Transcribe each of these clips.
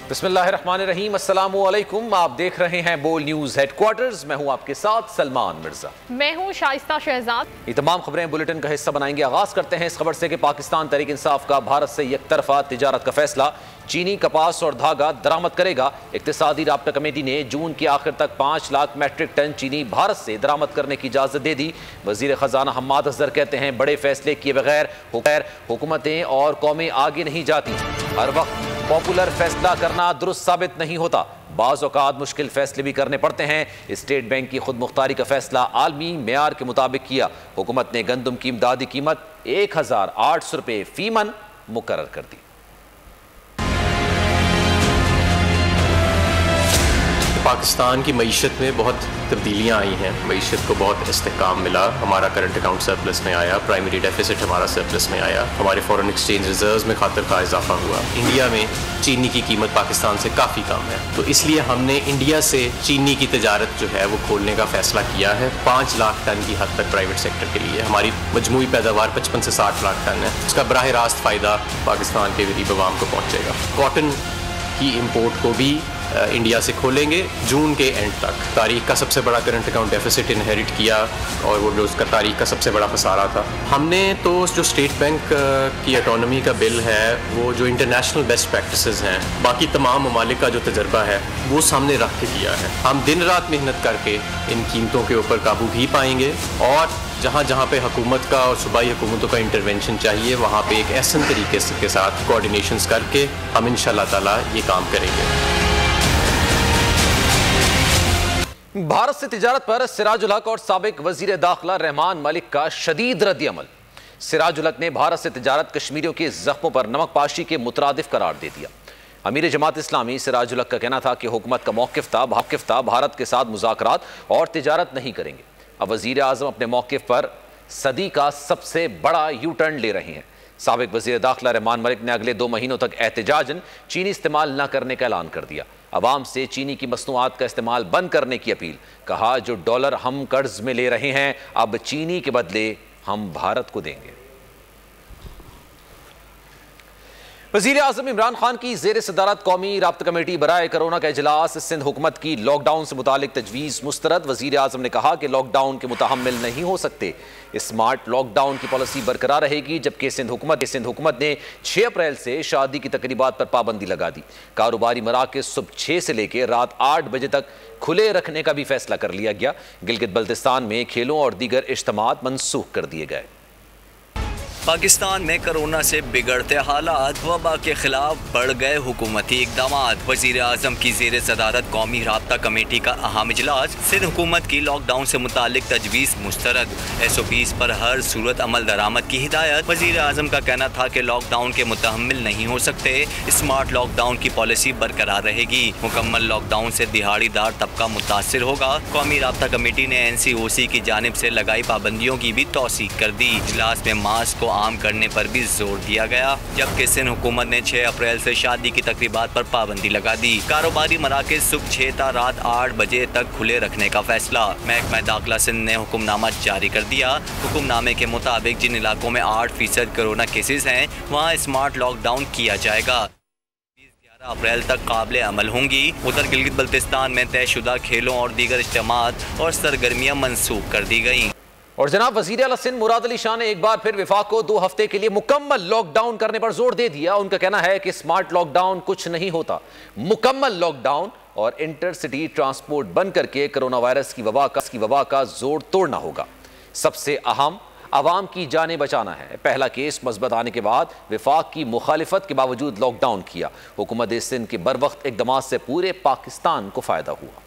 बिस्मिल्लाहिर्रहमानिर्रहीम, अस्सलामु अलैकुम। आप देख रहे हैं बोल न्यूज़ हेडक्वार्टर्स। मैं हूं आपके साथ सलमान मिर्जा। मैं हूं शाइस्ता शहजाद। ये तमाम खबरें बुलेटिन का हिस्सा बनाएंगे। आगाज करते हैं इस खबर से कि पाकिस्तान तहरीक इंसाफ का भारत से एकतरफा तिजारत का फैसला। चीनी कपास और धागा दरामद करेगा। इक्तिसादी राब्ता कमेटी ने जून के आखिर तक 5 लाख मैट्रिक टन चीनी भारत से दरामद करने की इजाजत दे दी। वजीर खजाना हम्माद अजहर कहते हैं बड़े फैसले किए बगैर हुकूमतें और कौमें आगे नहीं जाती। हर वक्त पॉपुलर फैसला करना दुरुस्त साबित नहीं होता। बाज़ औक़ात मुश्किल फैसले भी करने पड़ते हैं। स्टेट बैंक की खुद मुख्तारी का फैसला आलमी मेयार के मुताबिक किया। हुकूमत ने गंदम की इमदादी कीमत 1800 रुपये फी मन मुकर्रर कर दी। पाकिस्तान की मईशत में बहुत तब्दीलियाँ आई हैं। मईशत को बहुत इस्तेहकाम मिला। हमारा करंट अकाउंट सरप्लस में आया, प्राइमरी डेफिसिट हमारा सरप्लस में आया, हमारे फॉरेन एक्सचेंज रिजर्व्स में खातर का इजाफा हुआ। इंडिया में चीनी की कीमत पाकिस्तान से काफ़ी कम है, तो इसलिए हमने इंडिया से चीनी की तजारत जो है वो खोलने का फैसला किया है। 5 लाख टन की हद तक प्राइवेट सेक्टर के लिए। हमारी मजमूई पैदावार 55 से 60 लाख टन है। उसका बराह रास्त फ़ायदा पाकिस्तान के गरीब अवाम को पहुँचेगा। कॉटन की इम्पोर्ट को भी इंडिया से खोलेंगे जून के एंड तक। तारीख का सबसे बड़ा करंट अकाउंट डेफिसिट इनहेरिट किया और वो जो उसका तारीख का सबसे बड़ा खसारा था। हमने तो जो स्टेट बैंक की ऑटोनॉमी का बिल है, वो जो इंटरनेशनल बेस्ट प्रैक्टिसेस हैं, बाकी तमाम ममालिक का जो तजर्बा है वो सामने रख के किया है। हम दिन रात मेहनत करके इन कीमतों के ऊपर काबू भी पाएंगे और जहाँ जहाँ पे हुकूमत का और सूबाई हुकूमतों का इंटरवेंशन चाहिए वहाँ पे एक ऐसे तरीके के साथ कोऑर्डिनेशंस करके हम इंशाअल्लाह ताला ये काम करेंगे। भारत से तिजारत पर सिराजुल हक और साबिक वजीर दाखिला रहमान मलिक का शदीद रद्द-ए-अमल। सिराजुल हक ने भारत से तिजारत कश्मीरियों के जख्मों पर नमक पाशी के मुतरादिफ करार दे दिया। अमीर जमात इस्लामी सिराजुल हक का कहना था कि हुकूमत का मौक़िफ़ था भारत के साथ मुज़ाकरात और तिजारत नहीं करेंगे। अब वज़ीर आज़म अपने मौक़िफ़ पर सदी का सबसे बड़ा यू टर्न ले रहे हैं। साबिक वज़ीर दाखिला रहमान मलिक ने अगले 2 महीनों तक एहतजाजन चीनी इस्तेमाल न करने का ऐलान कर दिया। अवाम से चीनी की मसनूआत का इस्तेमाल बंद करने की अपील। कहा जो डॉलर हम कर्ज में ले रहे हैं अब चीनी के बदले हम भारत को देंगे। वज़ीर आज़म इमरान खान की ज़ेर सदारत कौमी राब्ता कमेटी बराए कोरोना का इजलास। सिंध हुकूमत की लॉकडाउन से मुतालिक तजवीज़ मुस्तरद। वज़ीर आज़म ने कहा कि लॉकडाउन के मुतहम्मिल नहीं हो सकते। स्मार्ट लॉकडाउन की पॉलिसी बरकरार रहेगी। जबकि सिंध हुकूमत ने 6 अप्रैल से शादी की तकरीबात पर पाबंदी लगा दी। कारोबारी मराकज़ सुबह 6 से लेकर रात 8 बजे तक खुले रखने का भी फैसला कर लिया गया। गिलगित बल्तिस्तान में खेलों और दीगर इज्तिमात मनसूख कर दिए गए। पाकिस्तान में कोरोना से बिगड़ते हालात, वबा के खिलाफ बढ़ गए हुकूमती इकदाम। वज़ीर आज़म की ज़ेर सदारत कौमी राब्ता कमेटी का अहम इजलास। सिंध हुकूमत की लॉकडाउन से मुतालिक तजवीज़ मुस्तरद। SOPs पर हर सूरत अमल दरामद की हिदायत। वज़ीर आज़म का कहना था कि लॉकडाउन के मुतहम्मिल नहीं हो सकते। स्मार्ट लॉकडाउन की पॉलिसी बरकरार रहेगी। मुकम्मल लॉकडाउन से दिहाड़ीदार तबका मुतासिर होगा। कौमी राब्ता कमेटी ने NCOC की जानिब से लगाई पाबंदियों की भी तौसीक कर दी। इजलास में मास्क को आम करने पर भी जोर दिया गया। जबकि सिंध हुकूमत ने 6 अप्रैल से शादी की तकरीबात पर पाबंदी लगा दी। कारोबारी मराकज़ सुबह 6 ta रात 8 बजे तक खुले रखने का फैसला। महकमा दाखिला सिंध ने हुक्मनामा जारी कर दिया। हुक्मनामे के मुताबिक जिन इलाकों में 8% कोरोना केसेस हैं वहाँ स्मार्ट लॉकडाउन किया जाएगा। 11 अप्रैल तक काबिल अमल होंगी। उधर गिलगित बल्तिस्तान में तयशुदा खेलों और दीगर इज्तिमात और सरगर्मियाँ मनसूख कर दी गई। और जनाब वज़ीर आला सिंध मुराद अली शाह ने एक बार फिर विफाक को 2 हफ्ते के लिए मुकम्मल लॉकडाउन करने पर जोर दे दिया। उनका कहना है कि स्मार्ट लॉकडाउन कुछ नहीं होता। मुकम्मल लॉकडाउन और इंटरसिटी ट्रांसपोर्ट बंद करके कोरोना वायरस की वबा का जोर तोड़ना होगा। सबसे अहम आवाम की जानें बचाना है। पहला केस मस्बत आने के बाद विफाक की मुखालिफत के बावजूद लॉकडाउन किया। हुकूमत सिंध के बरवक्त इक़दामात से पूरे पाकिस्तान को फ़ायदा हुआ।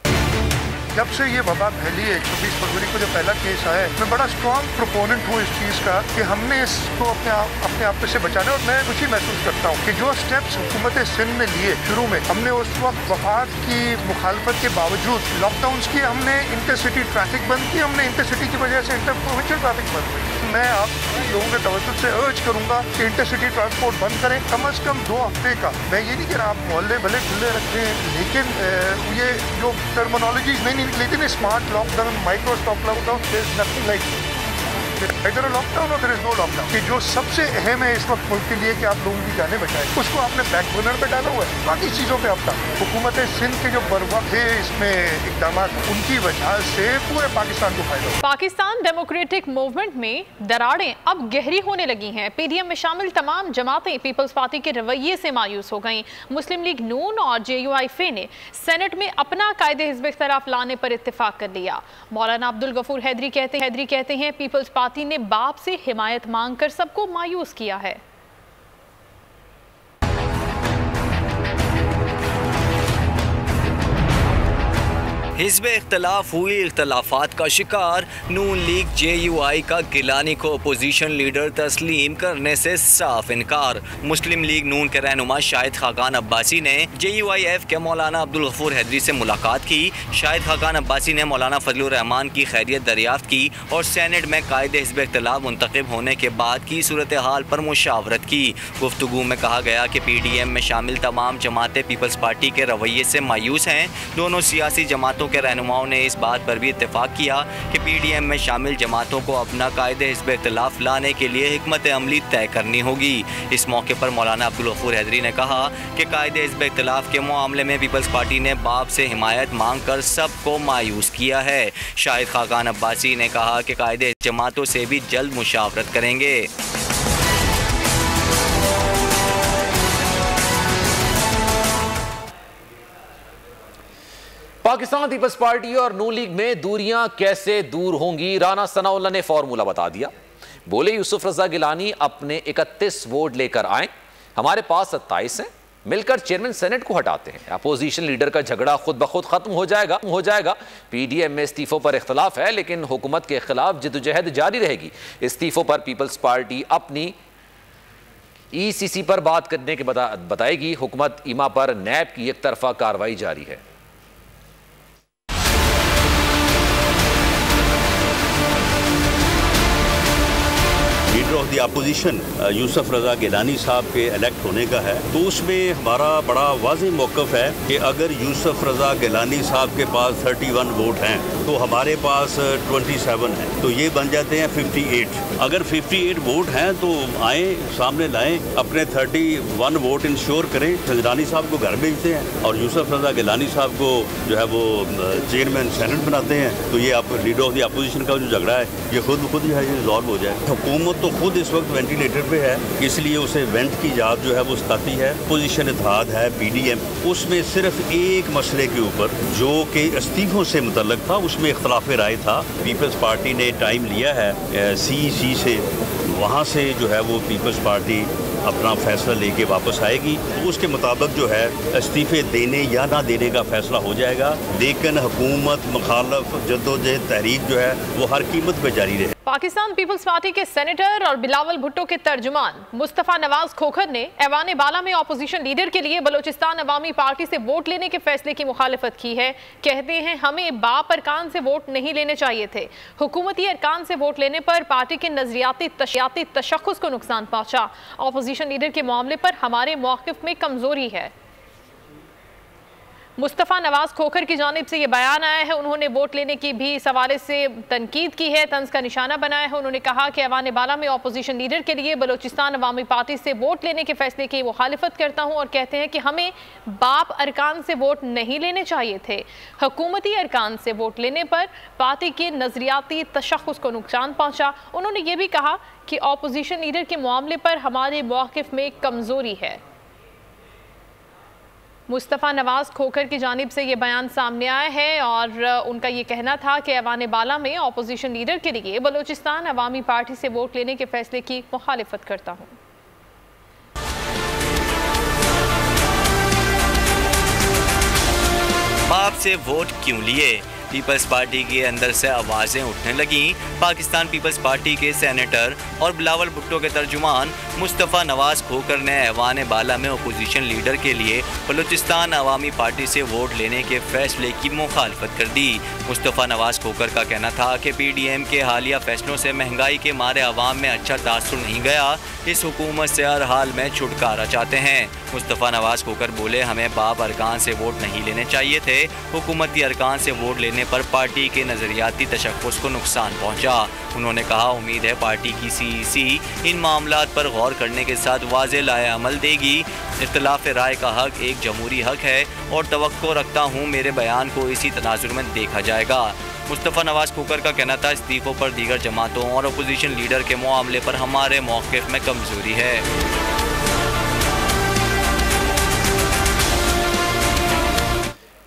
जब से ये वबा फैली है 24 फरवरी को जो पहला केस आया है, मैं बड़ा स्ट्रॉन्ग प्रोपोनेंट हूँ इस चीज़ का कि हमने इसको अपने आप से बचाना। और मैं खुशी महसूस करता हूँ कि जो स्टेप्स हुकूमत सिंध ने लिए शुरू में, हमने उस वक्त वफाक की मुखालफत के बावजूद लॉकडाउन की, हमने इंटरसिटी ट्रैफिक बंद की, हमने इंटरसिटी की वजह से इंटर प्रोविंशियल ट्रैफिक बंद की। मैं आप लोगों के तवज्जो से अर्ज करूँगा कि इंटरसिटी ट्रांसपोर्ट बंद करें कम अज़ कम 2 हफ्ते का। मैं ये नहीं कह रहा आप मोहल्ले भले खुले रखें, लेकिन ये जो टर्मिनोलॉजीज नहीं, लेकिन smart lockdown, micro stop lockdown, there is nothing like इधर लॉकडाउन और फिर नो लॉकडाउन, कि जो सबसे अहम है इस वक्त मुल्क के लिए कि आप लोगों की जाने बचाएं, उसको आपने बैक बर्नर पे डाला हुआ है। बाकी चीजों पे अब तक हुकूमत सिंध के जो बरवक्त थे इसमें इकदाम, उनकी वजह से पूरे पाकिस्तान को फायदा। पाकिस्तान डेमोक्रेटिक मूवमेंट में दरारें अब गहरी होने लगी हैं। पीडीएम में शामिल तमाम जमातें पीपल्स पार्टी के रवैये से मायूस हो गईं। मुस्लिम लीग नून और JUIF ने सेनेट में अपना कायदे हिज़्ब इख्तिलाफ लाने पर इत्तेफाक कर लिया। मौलाना अब्दुल गफूर हैदरी कहते हैं पीपल्स पार्टी ने बाप से हिमायत मांगकर सबको मायूस किया है। हिज़्ब इख्तिलाफ हुई इख्तिलाफात का शिकार नून लीग JUI का गिलानी को अपोजिशन लीडर तस्लीम करने से साफ इनकार। मुस्लिम लीग नून के रहनुमा शाहिद खाकान अब्बासी ने JUIF के मौलाना अब्दुल गफूर हैदरी से मुलाकात की। शाहिद खाकान अब्बासी ने मौलाना फजलुर रहमान की खैरियत दरियाफ्त की और सेनेट में कायदे हिज़्ब इख्तिलाफ मुंतखब होने के बाद की सूरत हाल पर मुशावरत की। गुफ्तगू में कहा गया कि PDM में शामिल तमाम जमातें पीपल्स पार्टी के रवैये से मायूस हैं। दोनों सियासी जमातों के रहनुमाओं ने इस बात पर भी इत्तेफाक किया कि PDM में शामिल जमातों को अपना कायदे हिज़्ब इख्तिलाफ लाने के लिए हिकमत अमली तय करनी होगी। इस मौके पर मौलाना अब्दुल गफूर हैदरी ने कहा कि कायदे हिज़्ब इख्तिलाफ के मामले में पीपल्स पार्टी ने बाप से हिमायत मांग कर सबको मायूस किया है। शाहिद खाकान अब्बासी ने कहा कि कायदे जमातों से भी जल्द मुशावरत करेंगे। पाकिस्तान पीपल्स पार्टी और नून लीग में दूरियां कैसे दूर होंगी, राना सनाउल्लाह ने फॉर्मूला बता दिया। बोले यूसुफ रजा गिलानी अपने 31 वोट लेकर आए, हमारे पास 27 हैं, मिलकर चेयरमैन सेनेट को हटाते हैं, अपोजिशन लीडर का झगड़ा खुद ब खुद खत्म हो जाएगा। PDM में इस्तीफों पर इख्तलाफ है लेकिन हुकूमत के खिलाफ जिद्दोजहद जारी रहेगी। इस्तीफों पर पीपल्स पार्टी अपनी ECC पर बात करने के बताएगी। हुकूमत इमा पर नैब की एक तरफा कार्रवाई जारी है। Leader of the opposition Yusuf Raza Gilani साहब के इलेक्ट होने का है, तो उसमें हमारा बड़ा वाज़ेह मौक़िफ़ है कि अगर यूसुफ रजा गिलानी साहब के पास 31 वोट हैं तो हमारे पास 27 हैं, तो ये बन जाते हैं 58। अगर 58 वोट हैं तो आए सामने लाएं, अपने 31 वोट इंश्योर करें, गिलानी साहब को घर भेजते हैं और यूसुफ रजा गिलानी साहब को जो है वो चेयरमैन सेनेट बनाते हैं। तो ये आप लीडर ऑफ द अपोजिशन का जो झगड़ा है ये खुद जो है ये रिजॉल्व हो जाए। हुकूमत तो खुद इस वक्त वेंटिलेटर पे है, इसलिए उसे वेंट की जात जो है वो सताती है। पोजीशन इत्तेहाद है PDM, उसमें सिर्फ एक मसले के ऊपर जो कि इस्तीफों से मुतल्लक था उसमें इख्तलाफ राय था। पीपल्स पार्टी ने टाइम लिया है CEC से, वहाँ से जो है वो पीपल्स पार्टी अपना फैसला लेके वापस आएगी। उसके मुताबिक जो है इस्तीफे देने या ना देने का फैसला हो जाएगा, लेकिन हुकूमत मुखालफ जद्दोजहद तहरीक जो है वो हर कीमत पे जारी रहे। पाकिस्तान पीपल्स पार्टी के सेनेटर और बिलावल भुट्टो के तर्जुमान मुस्तफ़ा नवाज खोखर ने ऐवान बाला में अपोजिशन लीडर के लिए बलोचिस्तान अवामी पार्टी से वोट लेने के फैसले की मुखालिफत की है। कहते हैं हमें बाप अरकान से वोट नहीं लेने चाहिए थे। हुकूमती अरकान से वोट लेने पर पार्टी के नजरियाती तशख्खुस को नुकसान पहुंचा। अपोजिशन लीडर के मामले पर हमारे मौक़िफ़ में कमजोरी है। मुस्तफ़ा नवाज खोखर की जानिब से ये बयान आया है। उन्होंने वोट लेने की भी इस हवाले से तनकीद की है, तंज का निशाना बनाया है। उन्होंने कहा कि ऐवान बाला में अपोजिशन लीडर के लिए बलोचिस्तान अवामी पार्टी से वोट लेने के फैसले की मुखालिफत करता हूँ और कहते हैं कि हमें बाप अरकान से वोट नहीं लेने चाहिए थे। हुकूमती अरकान से वोट लेने पर पार्टी के नजरियाती तशख्खुस को नुकसान पहुँचा। उन्होंने ये भी कहा कि अपोजिशन लीडर के मामले पर हमारे मौक़िफ़ में कमज़ोरी है। मुस्तफ़ा नवाज खोखर की जानिब से ये बयान सामने आया है और उनका ये कहना था कि ऐवान बाला में अपोजिशन लीडर के लिए बलोचिस्तान अवामी पार्टी से वोट लेने के फैसले की मुखालिफत करता हूँ। बाप से वोट क्यों लिए? पीपल्स पार्टी के अंदर से आवाज़ें उठने लगीं। पाकिस्तान पीपल्स पार्टी के सेनेटर और बिलावल भुट्टो के तर्जुमान मुस्तफ़ा नवाज खोखर ने ऐवान बाला में अपोजिशन लीडर के लिए बलूचिस्तान अवामी पार्टी से वोट लेने के फैसले की मुखालफत कर दी। मुस्तफ़ा नवाज खोखर का कहना था कि PDM के हालिया फैसलों से महंगाई के मारे अवाम में अच्छा तासुर नहीं गया, इस हुकूमत से हर हाल में छुटकारा चाहते हैं। मुस्तफ़ा नवाज खोखर बोले हमें बाप अरकान से वोट नहीं लेने चाहिए थे, हुकूमती अरकान से वोट लेने करने पर पार्टी के नजरियाती तशख्खुस को नुकसान पहुंचा। उन्होंने कहा, उम्मीद है पार्टी की CEC इन मामलात पर गौर करने के साथ वाज़ेह लाए अमल देगी। इख्तिलाफ राय का हक एक जमहूरी हक है और तवक्को रखता हूँ मेरे बयान को इसी तनाजुर में देखा जाएगा। मुस्तफ़ा नवाज कुकर का कहना था, इस्तीफों पर दीगर जमातों और अपोजिशन लीडर के मामले पर हमारे मौक़िफ़ में कमज़ोरी है।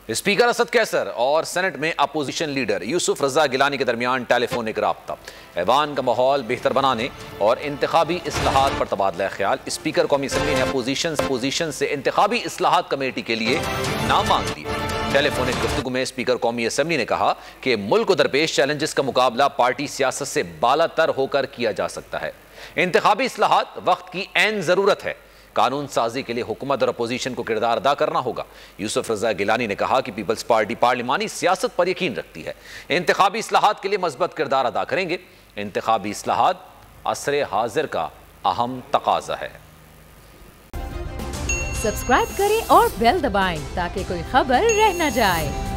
स्पीकर असद कैसर और सेनेट में अपोजिशन लीडर यूसुफ रजा गिलानी के दरमियान टेलीफोनिक राब्ता, ऐवान का माहौल बेहतर बनाने और इंतखाबी इस्लाहात पर तबादला ख्याल। स्पीकर कौमी असम्बली ने अपोजिशन से इंतखाबी इस्लाहात कमेटी के लिए नाम मांग दिए। टेलीफोनिक गुफ्तगू में स्पीकर कौमी असम्बली ने कहा कि मुल्क को दरपेश चैलेंजेस का मुकाबला पार्टी सियासत से बालातर होकर किया जा सकता है। इंतखाबी इस्लाहात वक्त की ऐन ज़रूरत है। कानून साजी के लिए हुकूमत और अपोजिशन को किरदार अदा करना होगा। यूसुफ रजा गिलानी ने कहा कि पीपल्स पार्टी पार्लिमानी सियासत पर यकीन रखती है, इंतखाबी इस्लाहात के लिए मजबूत किरदार अदा करेंगे। इंतखाबी इस्लाहात असरे हाजिर का अहम तकाजा है। सब्सक्राइब करें और बेल दबाएं ताकि कोई खबर रह न जाए।